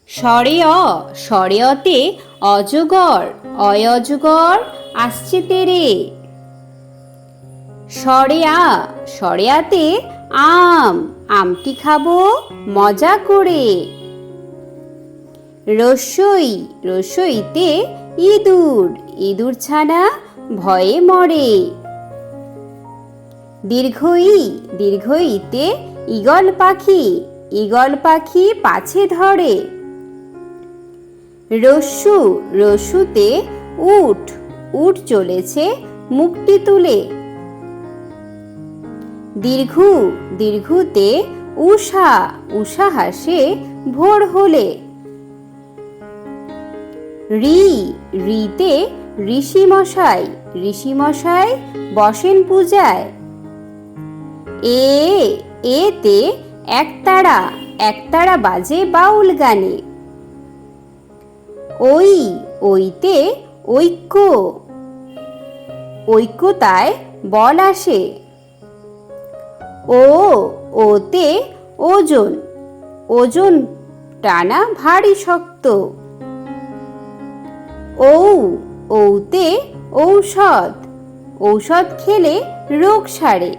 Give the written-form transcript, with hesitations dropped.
স্বরে স্বরে অতে অজগর, অজগর আসছে তেরে। স্বরে আতে আমটি খাবো মজা করে। রস্যইতে ইঁদুর ছানা ভয়ে মরে। দীর্ঘইতে ঈগল পাখি পাছে ধরে। রস্যুতে উট চলেছে মুখটি তুলে। দীর্ঘুতে উষা হাসে ভোর হলে। রিতে ঋষিমশাই বসেন পূজায়। এতে একতারা বাজে বাউল গানে। ওইতে ঐক্যতায় বল আসে। ওতে ওজন টানা ভারী শক্ত। ঔতে ঔষধ খেলে রোগ সারে।